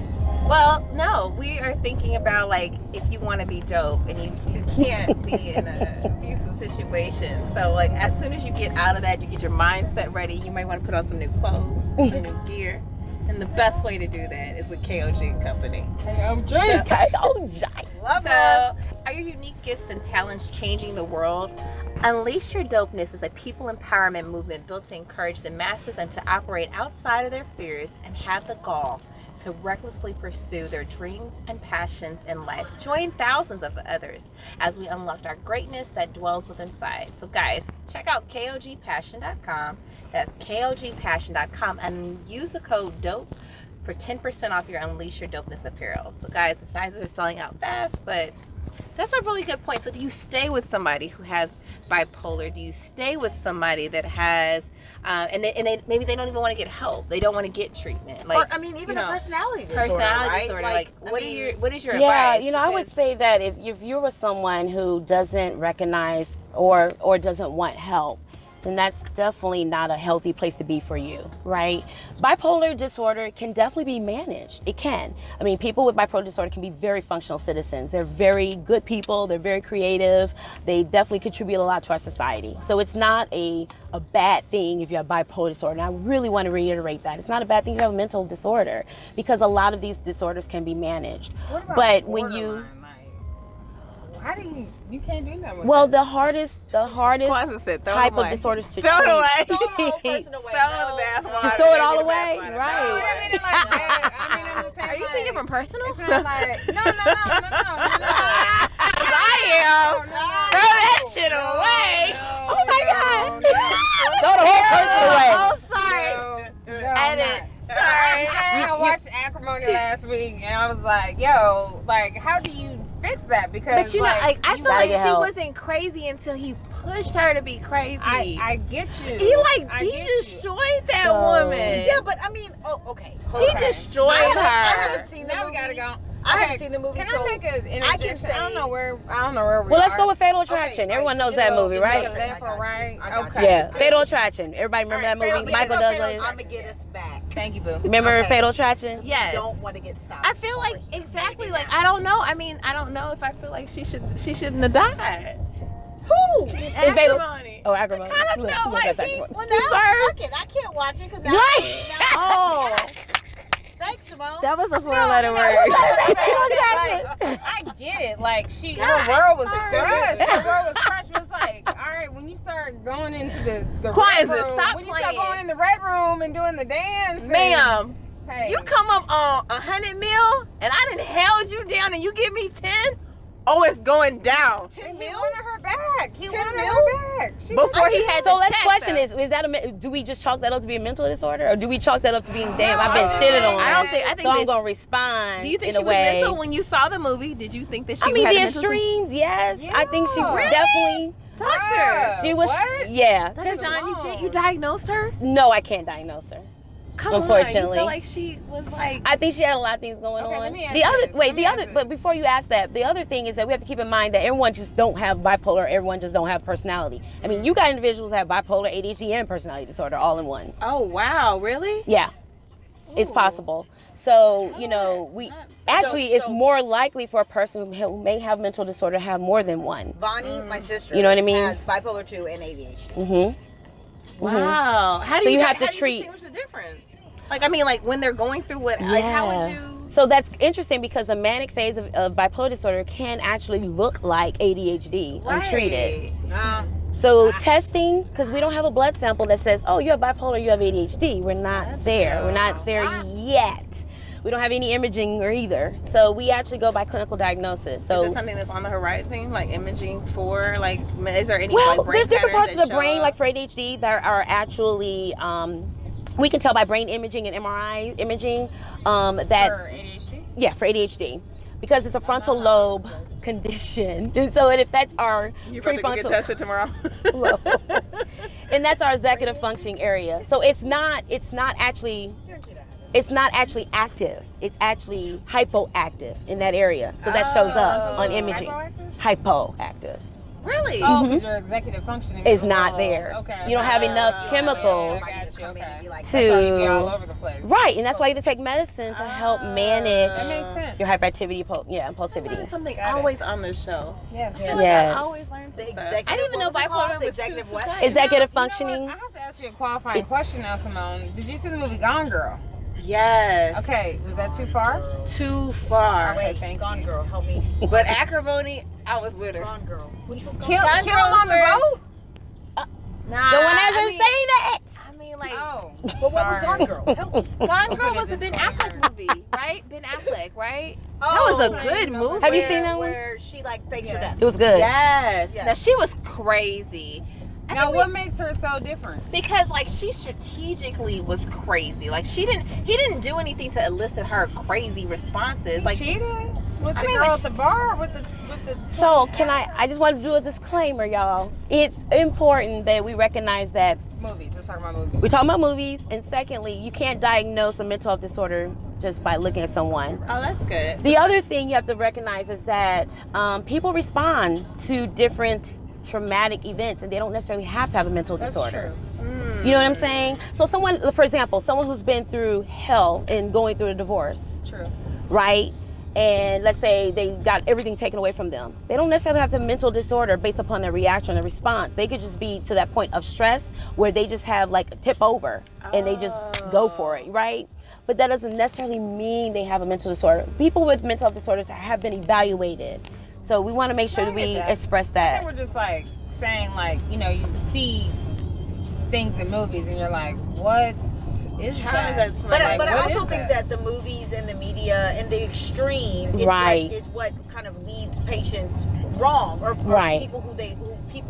Well, no, we are thinking about like if you want to be dope and you can't be in an abusive situation. So like as soon as you get out of that, you get your mindset ready. You might want to put on some new clothes, some new gear. And the best way to do that is with KOG and Company.
KOG.
Love it. Are your unique gifts and talents changing the world? Unleash Your Dopeness is a people empowerment movement built to encourage the masses and to operate outside of their fears and have the gall to recklessly pursue their dreams and passions in life. Join thousands of others as we unlock our greatness that dwells within inside. So guys, check out KOGpassion.com. That's KOGpassion.com and use the code DOPE for 10% off your Unleash Your Dopeness apparel. So guys, the sizes are selling out fast, but that's a really good point. So do you stay with somebody who has bipolar? Do you stay with somebody that has and maybe they don't even want to get help. They don't want to get treatment. Like,
or, I mean, even a personality disorder.
Personality disorder. Like what is your advice?
Yeah, you know, I would say that if you're with someone who doesn't recognize or doesn't want help, then that's definitely not a healthy place to be for you, right? Bipolar disorder can definitely be managed. It can. I mean, people with bipolar disorder can be very functional citizens. They're very good people. They're very creative. They definitely contribute a lot to our society. So it's not a bad thing if you have bipolar disorder. And I really want to reiterate that. It's not a bad thing if you have a mental disorder, because a lot of these disorders can be managed. But when you...
How do you can't do nothing with
well,
that?
the hardest type of disorders to treat.
Throw it away.
Throw the whole person away.
Throw it in the bathwater.
Just throw it all away, right?
No, I mean it like that. I mean, I'm just saying.
Are you
like,
taking it from personal?
It's not like no.
I am. Throw that shit away.
Oh my God. Throw the whole person away.
Oh, sorry. Edit. Sorry.
I watched Acrimony last week, and I was like, yo, like, how do you fix that? Because
but you know, like I feel like she
help.
wasn't crazy until he pushed her to be crazy.
I get you.
He destroyed that woman.
Yeah, but I mean, okay.
He destroyed her.
I haven't seen the
Now
movie.
we gotta go.
I haven't seen the movie,
Can
so
I make an
I
interjection?
can say.
I don't know where we are.
Well, let's go with Fatal Attraction.
Okay,
Everyone
right,
knows
so
that
just
movie,
go
right?
just
Left or right?
I got
Okay.
you.
Yeah, Fatal Attraction. Everybody remember that
Alright,
movie?
Fatal
Michael
Attraction.
Douglas.
I'm gonna get us back.
Thank you, boo.
Remember
Okay.
Fatal Attraction?
Yes.
Don't want to get stopped.
I feel like exactly like I don't know. I mean, I don't know if I feel like she shouldn't have died.
Who?
Acrimony.
Oh, Acrimony.
I kind of felt like he
Well, now fuck it. I can't watch it because
Right.
Oh,
Thanks, Simone.
that was a 4-letter word.
I get it. Like her world was crushed. Her world was crushed. But it's like, all right, when you start going into the red
Kwanzaa,
room,
stop
when you start
playing.
going in the red room and doing the dance,
Ma'am,
Hey.
You come up on 100 mil, and I done held you down, and you give me 10. Oh, it's going down.
10 mil? He wanted her back. He wanted her back.
Before he had
So
to
let's
check
question
them.
is that do we just chalk that up to be a mental disorder, or do we chalk that up to being damn? I've been shitted on.
I don't think. I think.
So I'm
this-
gonna respond.
do you think
in
she
a
was
way.
mental when you saw the movie? Did you think that she
I mean,
had
the
a mental?
extremes, yes. I think she
Really?
definitely.
Doctor.
She was.
What?
Yeah.
Dr. John, you diagnosed her?
No, I can't diagnose her.
Come
Unfortunately.
on, you feel like she was like.
I think she had a lot of things going
Okay,
on.
let me ask
The
you
other,
this.
wait,
Let me
the
ask
other,
you
but
this.
before you ask that, the other thing is that we have to keep in mind that everyone just don't have bipolar. Everyone just don't have personality. I mean, you got individuals that have bipolar, ADHD, and personality disorder all in one.
Oh wow, really?
Yeah, it's possible. So you know, we actually it's more likely for a person who may have mental disorder to have more than one.
Bonnie, my sister,
You know what I mean?
has bipolar 2 and ADHD.
Mm-hmm.
Wow. How do
So
you,
you have to
how do you
treat-
distinguish the difference? Like, I mean, like when they're going through what? Like, how would you?
So that's interesting because the manic phase of bipolar disorder can actually look like ADHD untreated.
Right.
So testing, because we don't have a blood sample that says, oh, you have bipolar, you have ADHD. We're not there. We're not there yet. We don't have any imaging or either. So we actually go by clinical diagnosis. So
Is it something that's on the horizon, like imaging for, like, is there any
well,
like, brain
there's different parts
patterns
of the
that
brain,
show
like
up?
for ADHD, that are actually, we can tell by brain imaging and MRI imaging that,
For ADHD?
yeah, for ADHD, because it's a frontal lobe condition. And so it affects our
You about to go get
prefrontal
tested tomorrow?
lobe. And that's our executive functioning area. So it's not actually active. It's actually hypoactive in that area. So that shows up on imaging. Hypoactive.
Really?
Oh, because your executive functioning
Is not there.
Okay.
You don't have enough chemicals
I got you. Okay.
Like,
That's why you be all
to
over the place.
right, and that's why you have to take medicine to help manage
That makes sense.
your hyperactivity, impulsivity.
Something
Got it.
always on this show.
Yes.
Yes.
I always learn
the
some stuff.
executive,
I didn't even know
what was it called?
bipolar
The
was
executive
too
what?
tight.
Executive
You know
functioning.
what? I have to ask you a qualifying
It's-
question now, Simone. Did you see the movie Gone Girl?
Yes.
Okay, was that too far?
Too far.
Wait,
thank
Gone
you.
Girl, help me.
But acrimony, I was with her.
Gone Girl. Which was
Kill
Gone
him
Girl
on the
was
road?
Nah,
The one hasn't
I mean,
seen it.
I mean, like,
Oh.
But what was Gone Girl? Help me.
Gone Girl
Put a
was the Ben
disclaimer.
Affleck movie, right? Ben Affleck, right?
Oh,
that was a good movie.
Have you seen that one?
Where she like fakes her
Yeah.
death.
It was good.
Yes.
Yes.
Now she was crazy. I
Now,
think
what makes her so different?
because like she strategically was crazy. Like he didn't do anything to elicit her crazy responses. Like
Cheated with
I
the
mean,
girl
like,
at the bar, with the.
So I just want to do a disclaimer, y'all. It's important that we recognize that
Movies. We're talking about movies.
we're talking about movies, and secondly, you can't diagnose a mental health disorder just by looking at someone.
oh, that's good.
The other thing you have to recognize is that people respond to different traumatic events, and they don't necessarily have to have a mental
That's
disorder.
true.
You know what I'm saying? So someone, for example, someone who's been through hell and going through a divorce,
True.
right? And let's say they got everything taken away from them. They don't necessarily have a mental disorder based upon their reaction or response. They could just be to that point of stress where they just have like a tip over and they just go for it, right? But that doesn't necessarily mean they have a mental disorder. People with mental health disorders have been evaluated. So we want to make sure that we express
I
that.
think we're just like saying, like, you know, you see things in movies and you're like, what is
How
that?
is that
But,
Like,
but I
what
also
is
think that the movies and the media and the extreme is,
Right.
what kind of leads patients wrong, or
Right.
people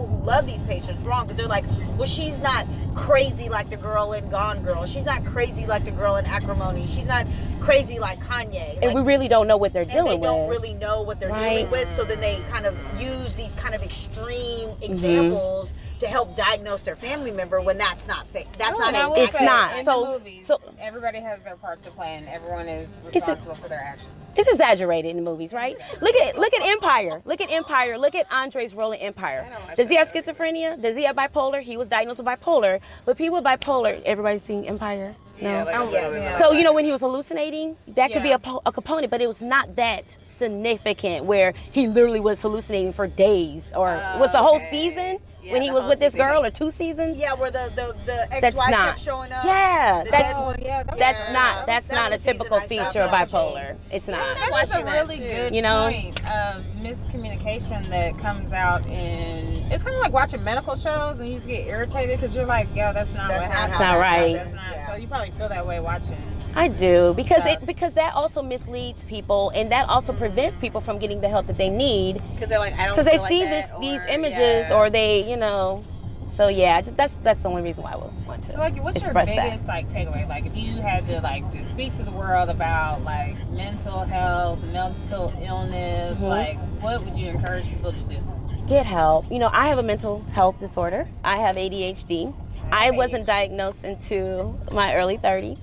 who love these patients wrong, because they're like, well, she's not crazy like the girl in Gone Girl. She's not crazy like the girl in Acrimony. She's not crazy like Kanye.
And we really don't know what they're
and
dealing
they don't
with.
really know what they're
Right.
dealing with, so then they kind of use these kind of extreme
Mm-hmm.
examples to help diagnose their family member when that's not fake. That's not
Now,
an
we'll
It's
say,
not.
In
So-
the movies,
so-
everybody has their part to play, and everyone is
a-
responsible for their actions.
It's exaggerated in the movies, right? Look at Empire. Look at Empire. Look at Andre's role in Empire. Does he have schizophrenia? Does he have bipolar? He was diagnosed with bipolar. But people with bipolar, everybody's seen Empire? No.
Yeah, like,
Oh,
Yes.
yeah.
So, you know, when he was hallucinating, that could be
Yeah.
a component, but it was not that significant where he literally was hallucinating for days or was the whole
okay.
season, when he
the
was
whole
with this
season.
girl, or 2 seasons.
Yeah, where the ex-wife
not-
kept showing up.
Yeah,
The
that's
dead one.
that's
That's
not
the
a typical
season I stopped
feature of
watching.
bipolar. It's not.
That was a
watching that
really
too.
good
You know?
point of miscommunication that comes out in. It's kind of like watching medical shows and you just get irritated because you're like, yo, that's not
That's
what
not
happened.
how
not
that
right.
That's
happens,
not.
yeah.
So you probably feel that way watching.
I do because
Stuff.
because that also misleads people, and that also prevents people from getting the help that they need
Because they're like, I don't.
because they
feel like
see
that,
these
or-
images
yeah.
or they, you know. So yeah, that's the only reason why I would want to
So like, what's your
express
biggest like takeaway? Like, if you had to like just speak to the world about like mental health, mental illness,
Mhm.
like what would you encourage people to do?
that. Get help. You know, I have a mental health disorder. I have ADHD. I wasn't diagnosed until my early 30s.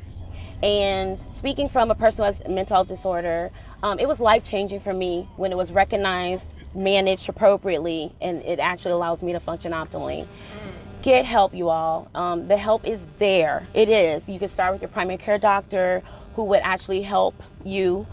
And speaking from a person who has a mental health disorder, it was life-changing for me when it was recognized, managed appropriately, and it actually allows me to function optimally. Get help, you all. The help is there. It is. You can start with your primary care doctor who would actually help you.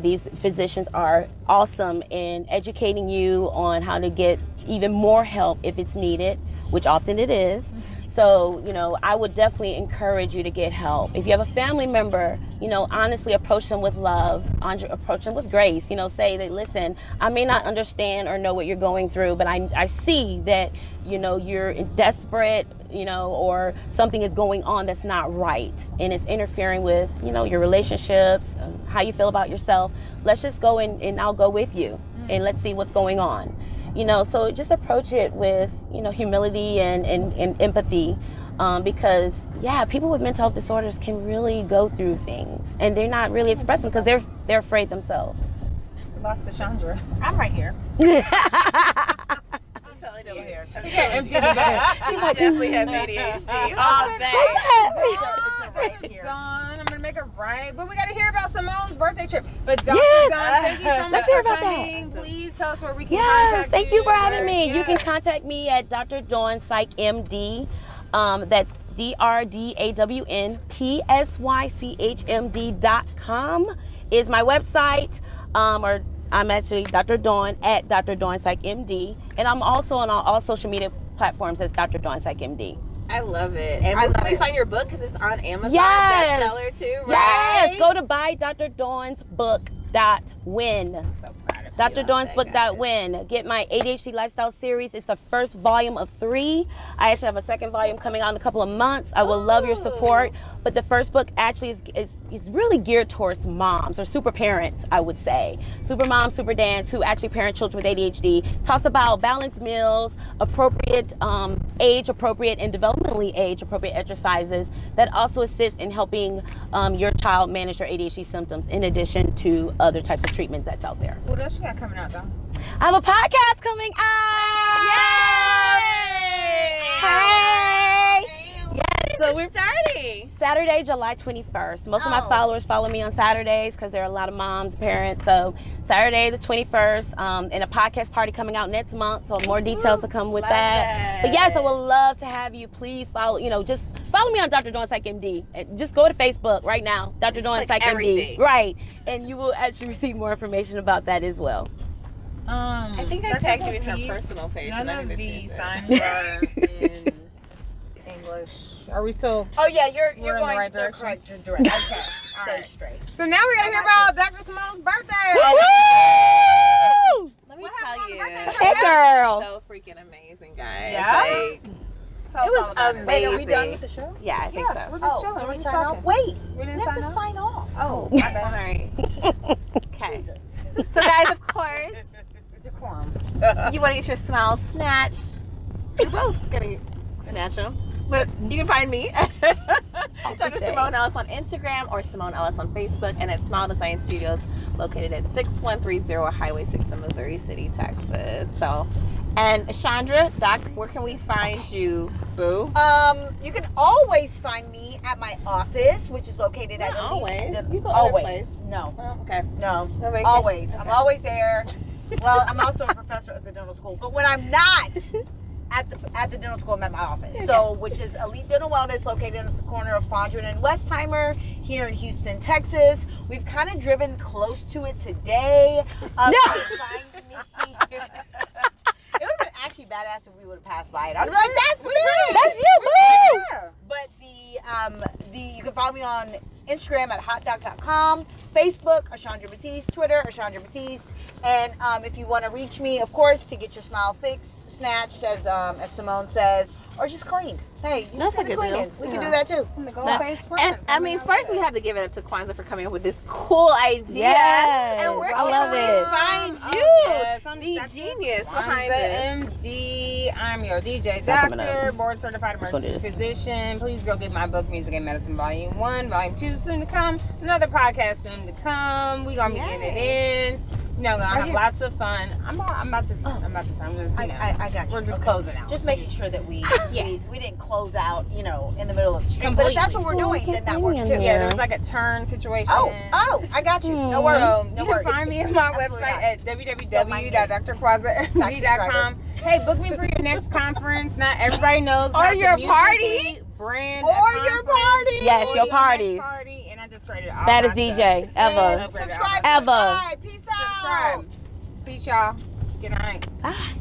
These physicians are awesome in educating you on how to get even more help if it's needed, which often it is. So, you know, I would definitely encourage you to get help. If you have a family member, you know, honestly approach them with love, approach them with grace, you know, say that, listen, I may not understand or know what you're going through, but I see that, you know, you're desperate, you know, or something is going on that's not right and it's interfering with, you know, your relationships, how you feel about yourself. Let's just go and I'll go with you and let's see what's going on. You know, so just approach it with, you know, humility and empathy, because, yeah, people with mental health disorders can really go through things and they're not really expressing because they're afraid themselves.
Lost to Chandra.
I'm right here.
Still here.
She's like,
Definitely has ADHD all day.
It's right here.
Dawn, I'm gonna make it right, but we gotta hear about Simone's birthday trip. But Dr.
Yes.
Dawn, thank you so much
Let's hear
for
about that.
coming. Please tell us where we can
Yes,
contact
thank you for
where-
having me. You can
yes.
contact me at Dr. Dawn Psych MD. That's DrDawnPsychMD.com is my website. Or I'm actually Dr. Dawn at Dr. Dawn Psych MD. And I'm also on all social media platforms as Dr. Dawn Psych MD.
I love it. And
I
where
love
can we
it.
find your book? Because it's on Amazon.
Yes.
Bestseller too, right?
Yes, go to buydrdawnsbook.win.
So proud of you.
DrDawnsBook.win. Get my ADHD lifestyle series. It's the first volume of 3. I actually have a second volume coming out in a couple of months. I will love your support. But the first book actually is really geared towards moms or super parents, I would say. Super moms, super dads who actually parent children with ADHD. Talks about balanced meals, appropriate age appropriate and developmentally age appropriate exercises that also assist in helping your child manage their ADHD symptoms in addition to other types of treatments that's out there.
What else you got coming out, Dawn?
I have a podcast coming out. Hey! Yes, so we're
starting.
Saturday, July 21st. Most of my followers follow me on Saturdays because there are a lot of moms, parents. So Saturday the 21st, and a podcast party coming out next month. So more details to come with that. But yes, I would love to have you. Please follow. You know, just follow me on Dr. Dawn Psych MD. Just go to Facebook right now, Dr. Dawn
click
Psych MD.
everything.
Right, and you will actually receive more information about that as well.
I think I
Dr.
tagged you in her
Ortiz,
personal page.
None
and I
of
need to
the
change it.
signs are in English. Are we still?
Oh yeah, you're
We're in the
going
right
the
direction?
correct direction. Okay,
All
stay
right.
straight.
So now we gotta hear about Dr. Simone's birthday.
Woo!
Let me
What
tell
happened
you.
on the birthday
Hey, girl.
So freaking amazing, guys.
Yeah?
Like,
Tell us
it was
all about it.
Wait, are we done with the show?
yeah, I think so.
We're just chilling.
Did
We're
we
just
sign
talking.
off? Wait,
We didn't
we have
sign
to
off.
sign off.
Oh, my bad.
All right. Okay.
Jesus.
So, guys, of course,
Decorum.
you want to get your smiles snatched. You're both gonna snatch them. But you can find me, Dr. Simone Ellis on Instagram or Simone Ellis on Facebook, and at Smile Design Studios, located at 6130 Highway 6 in Missouri City, Texas. So, and Chandra, Doc, where can we find you, boo?
You can always find me at my office, which is located at
Not
Elite.
always. You go other
always.
place.
No,
Oh, okay.
no,
No vacation?
always. I'm
Okay.
always there. Well, I'm also a professor at the dental school, but when I'm not at the dental school, I'm at my office. So, which is Elite Dental Wellness, located at the corner of Fondren and Westheimer here in Houston, Texas. We've kind of driven close to it today. You can find me. It would have been actually badass if we would have passed by it. I'd be like, that's me.
That's you, boo!
Yeah.
But the you can follow me on Instagram at hotdoc.com, Facebook, Ashandra Batiste, Twitter, Ashandra Batiste. And if you want to reach me, of course, to get your smile fixed, snatched, as Simone says, or just cleaned. Hey, you
That's
just
a good
cleaning.
deal.
We can do that too.
And I mean, first we have to give it up to Kwanzaa for coming up with this cool idea.
Yes,
And where
I
can
love
we
it.
find you?
Yes, I'm
The
Dr.
genius behind
Kwanzaa,
this.
MD. I'm your DJ
not coming
doctor,
up.
board certified
That's what it
emergency
is.
physician. Please go get my book, Music and Medicine, Volume 1. Volume 2 soon to come. Another podcast soon to come. We're going to be getting it in. You know, gonna have lots of fun. I'm about to I'm gonna see now.
I got you.
We're just
Okay.
closing out.
Just making sure that we didn't close out, in the middle of the street.
Completely.
But if that's what we're doing, then that works too.
Yeah, there's like a turn situation.
Oh, I got you. No worries.
So
No
you
worries.
can find me on my
Absolutely
website
not.
at
Don't mind me.
www.drkwanzaamd.com. Hey, book me for your next conference. Not everybody knows.
Or
how to
your
musically
party.
Brand
Or
a
your
conference.
party.
Yes,
Or
your
next
parties.
Party, and I just created all
Baddest
my
DJ
stuff.
ever.
And subscribe.
Ever.
Peace out.
Subscribe. Peace, y'all. Good night.
Bye.